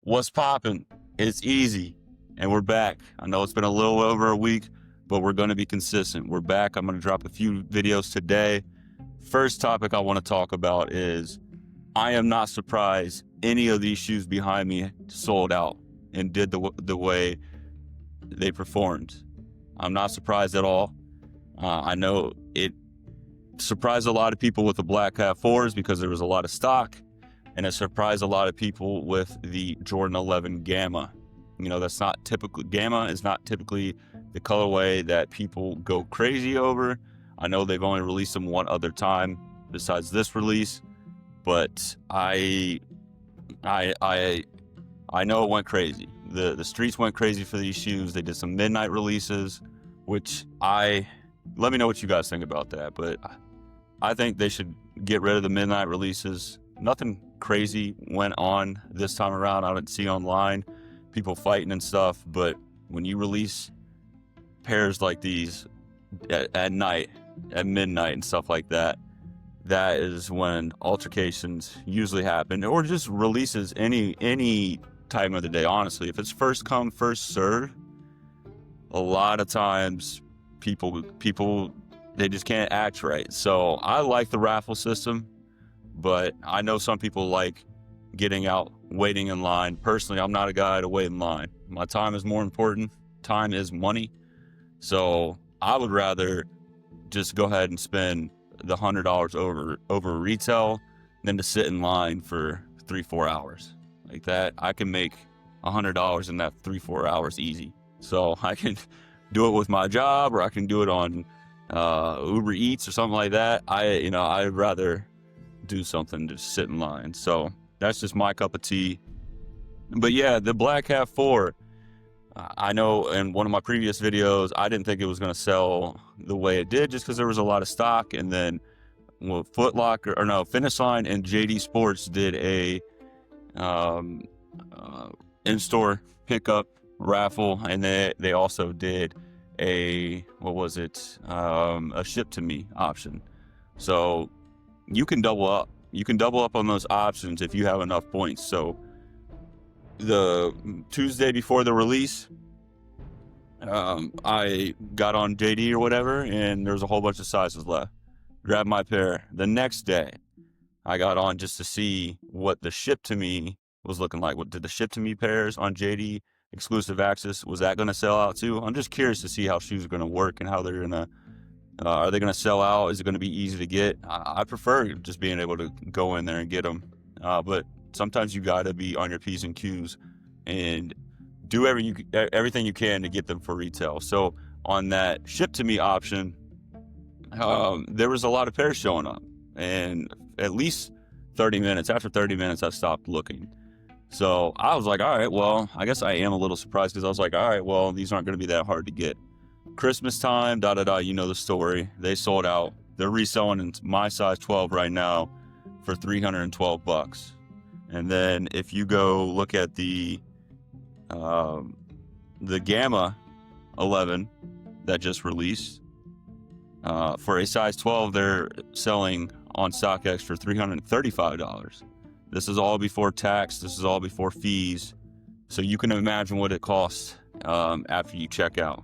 What's poppin'? It's easy, and we're back. I know it's been a little over a week, but we're going to be consistent. We're back. I'm going to drop a few videos today. First topic I want to talk about is I am not surprised any of these shoes behind me sold out and did the way they performed. I'm not surprised at all. I know it surprised a lot of people with the Black Hat 4s because there was a lot of stock. And it surprised a lot of people with the Jordan 11 Gamma. You know, that's not typical. Gamma is not typically the colorway that people go crazy over. I know they've only released them one other time besides this release, but I know it went crazy. The streets went crazy for these shoes. They did some midnight releases, which let me know what you guys think about that. But I think they should get rid of the midnight releases. Nothing crazy went on this time around. I didn't see online people fighting and stuff, but when you release pairs like these at night, at midnight and stuff like that, that is when altercations usually happen, or just releases any time of the day. Honestly, if it's first come, first serve, a lot of times people they just can't act right. So I like the raffle system, but I know some people like getting out, waiting in line. Personally, I'm not a guy to wait in line. My time is more important. Time is money. So I would rather just go ahead and spend the $100 over retail than to sit in line for 3-4 hours like that. I can make $100 in that 3-4 hours easy. So I can do it with my job, or I can do it on Uber Eats or something like that. I'd rather do something to sit in line. So that's just my cup of tea. But yeah, the Black Hat 4, I know in one of my previous videos, I didn't think it was going to sell the way it did just because there was a lot of stock. And then Finish Line and JD Sports did a in-store pickup raffle, and they also did a ship to me option. So you can double up. You can double up on those options if you have enough points. So the Tuesday before the release, I got on JD or whatever, and there was a whole bunch of sizes left. Grabbed my pair. The next day, I got on just to see what the ship to me was looking like. What did the ship to me pairs on JD exclusive access, was that going to sell out too? I'm just curious to see how shoes are going to work and how they're going to are they going to sell out? Is it going to be easy to get? I prefer just being able to go in there and get them. But sometimes you got to be on your P's and Q's and do everything you can to get them for retail. So on that ship to me option, there was a lot of pairs showing up. And at least 30 minutes, after 30 minutes, I stopped looking. So I was like, all right, well, I guess I am a little surprised because I was like, all right, well, these aren't going to be that hard to get. Christmas time, you know the story. They sold out. They're reselling in my size 12 right now for $312. And then if you go look at the Gamma 11 that just released, for a size 12, they're selling on StockX for $335. This is all before tax. This is all before fees. So you can imagine what it costs after you check out.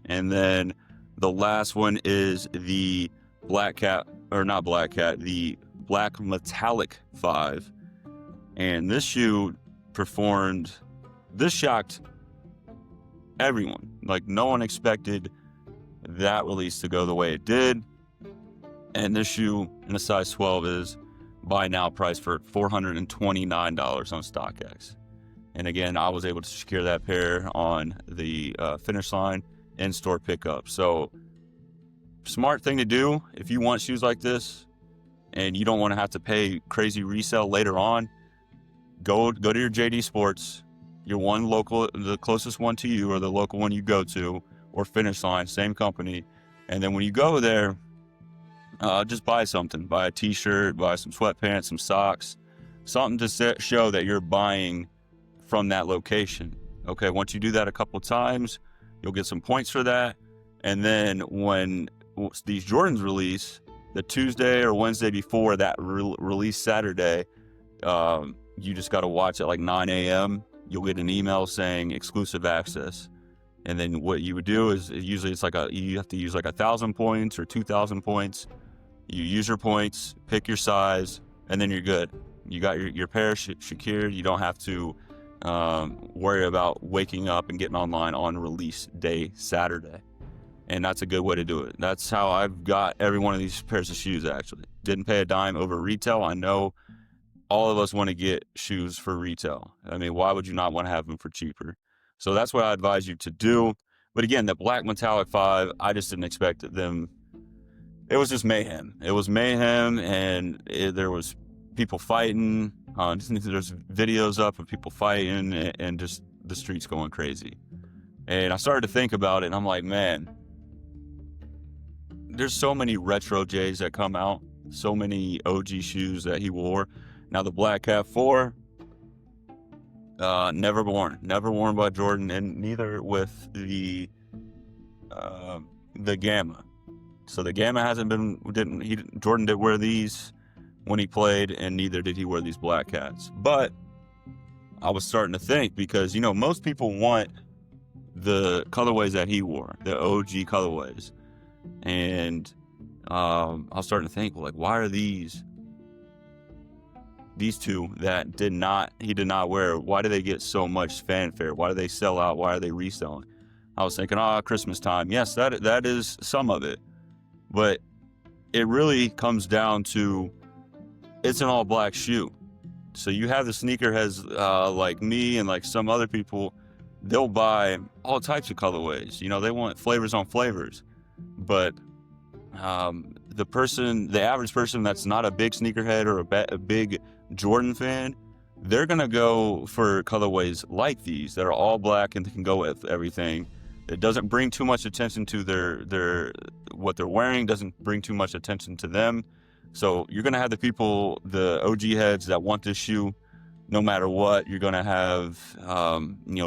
And then the last one is the the Black Metallic 5. And this shoe this shocked everyone. Like, no one expected that release to go the way it did. And this shoe in a size 12 is buy now price for $429 on StockX. And again, I was able to secure that pair on the Finish Line in-store pickup. So smart thing to do if you want shoes like this and you don't want to have to pay crazy resale later on. Go to your JD Sports, your one local, the closest one to you, or the local one you go to, or Finish Line, same company. And then when you go there, just buy something. Buy a t-shirt, buy some sweatpants, some socks, something to show that you're buying from that location. Okay, once you do that a couple times, you'll get some points for that. And then when these Jordans release, the Tuesday or Wednesday before that release Saturday, you just got to watch at like 9 a.m. You'll get an email saying exclusive access. And then what you would do is usually it's like you have to use like 1,000 points or 2,000 points. You use your points, pick your size, and then you're good. You got your pair secured. You don't have to worry about waking up and getting online on release day Saturday. And that's a good way to do it. That's how I've got every one of these pairs of shoes, actually. Didn't pay a dime over retail. I know all of us want to get shoes for retail. I mean, why would you not want to have them for cheaper? So that's what I advise you to do. But again, the black metallic 5, I just didn't expect them. It was just mayhem. It was mayhem, and there was people fighting. There's videos up of people fighting and just the streets going crazy. And I started to think about it, and I'm like, man, there's so many retro J's that come out, so many OG shoes that he wore. Now the Black Cat 4, never worn by Jordan, and neither with the Gamma. So the Gamma Jordan didn't wear these when he played, and neither did he wear these Black Cats. But I was starting to think, because, you know, most people want the colorways that he wore, the OG colorways. And I was starting to think, like, why are these two that he did not wear, why do they get so much fanfare? Why do they sell out? Why are they reselling? I was thinking, Christmas time. Yes, that is some of it. But it really comes down to, it's an all black shoe. So you have the sneakerheads like me and like some other people, they'll buy all types of colorways. You know, they want flavors on flavors. But the average person that's not a big sneakerhead or a big Jordan fan, they're gonna go for colorways like these that are all black and can go with everything. It doesn't bring too much attention to their what they're wearing, doesn't bring too much attention to them. So you're gonna have the people, the OG heads that want this shoe no matter what. You're gonna have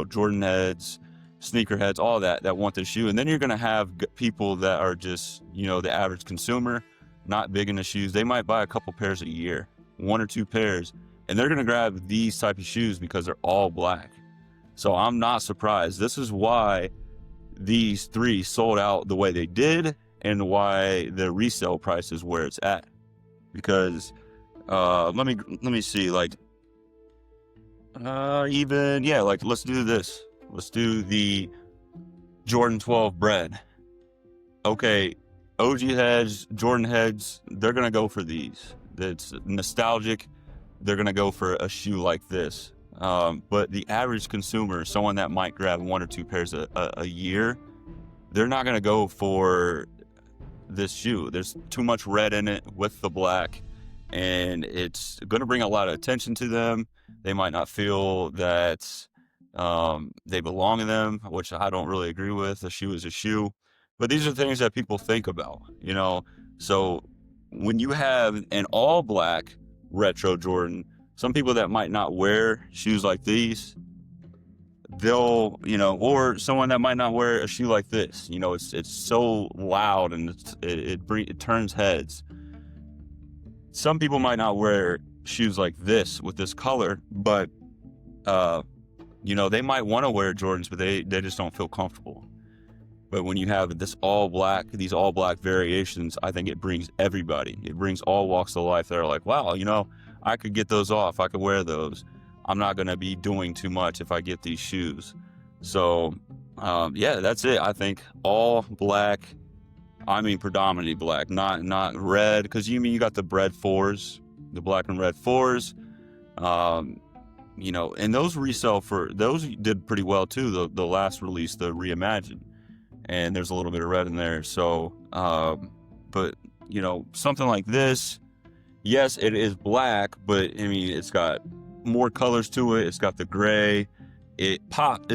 Jordan heads, sneaker heads, all that want this shoe. And then you're gonna have people that are just, the average consumer, not big into shoes. They might buy a couple pairs a year, 1 or 2 pairs, and they're gonna grab these type of shoes because they're all black. So I'm not surprised. This is why these 3 sold out the way they did, and why the resale price is where it's at. Because let me see, let's do this. Let's do the Jordan 12 bread. Okay, OG heads, Jordan heads, they're gonna go for these. It's nostalgic. They're gonna go for a shoe like this. But the average consumer, someone that might grab 1 or 2 pairs a year, they're not gonna go for this shoe. There's too much red in it with the black, and it's gonna bring a lot of attention to them. They might not feel that they belong in them, which I don't really agree with. A shoe is a shoe. But these are things that people think about, So when you have an all black retro Jordan, some people that might not wear shoes like these, they'll, or someone that might not wear a shoe like this, it's so loud and it turns heads. Some people might not wear shoes like this with this color, but they might want to wear Jordans, but they just don't feel comfortable. But when you have these all black variations, I think it brings everybody. It brings all walks of life that are like, wow, I could get those off. I could wear those. I'm not going to be doing too much if I get these shoes. So, that's it. I think all black, predominantly black, not red, because you got the red 4s, the black and red 4s. And those those did pretty well too. The last release, the Reimagined, and there's a little bit of red in there. So, but something like this, yes, it is black, but it's got more colors to it. It's got the gray. It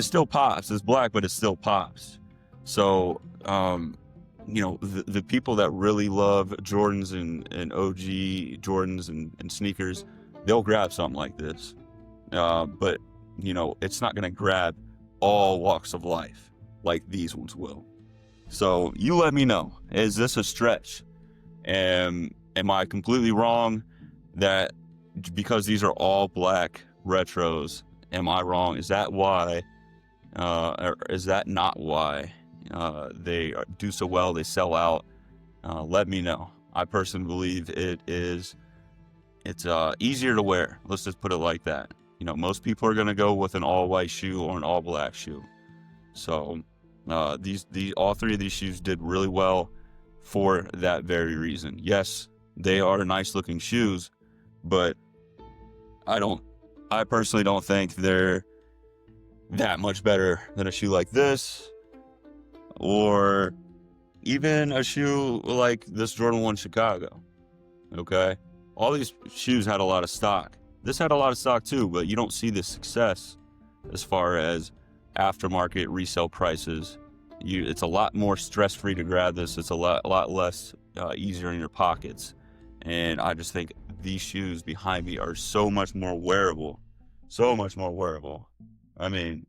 still pops. It's black, but it still pops. So, the people that really love Jordans and OG Jordans and sneakers, they'll grab something like this. But it's not going to grab all walks of life like these ones will. So you let me know, is this a stretch? Am I completely wrong that because these are all black retros, am I wrong? Is that why? Or is that not why they do so well? They sell out. Let me know. I personally believe it is. It's easier to wear. Let's just put it like that. You know, most people are gonna go with an all white shoe or an all black shoe. So these all three of these shoes did really well for that very reason. Yes, they are nice looking shoes, but I personally don't think they're that much better than a shoe like this, or even a shoe like this Jordan 1 Chicago. Okay, all these shoes had a lot of stock. This had a lot of stock too, but you don't see the success as far as aftermarket resale prices. It's a lot more stress-free to grab this. It's a lot less easier in your pockets, and I just think these shoes behind me are so much more wearable, so much more wearable. I mean,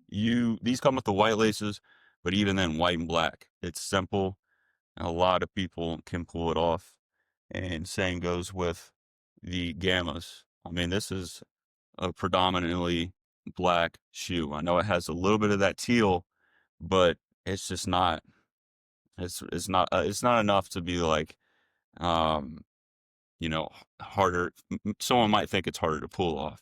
these come with the white laces, but even then, white and black. It's simple, and a lot of people can pull it off. And same goes with the Gammas. I mean, this is a predominantly black shoe. I know it has a little bit of that teal, but it's just not. It's not enough to be like, um, harder. Someone might think it's harder to pull off.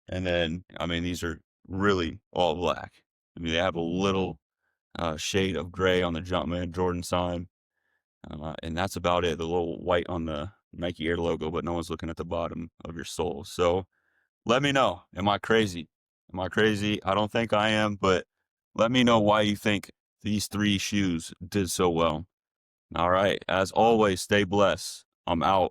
And then, I mean, these are really all black. I mean, they have a little shade of gray on the Jumpman Jordan sign, and that's about it. The little white on the Nike Air logo, but no one's looking at the bottom of your sole. So let me know. Am I crazy? Am I crazy? I don't think I am, but let me know why you think these three shoes did so well. All right. As always, stay blessed. I'm out.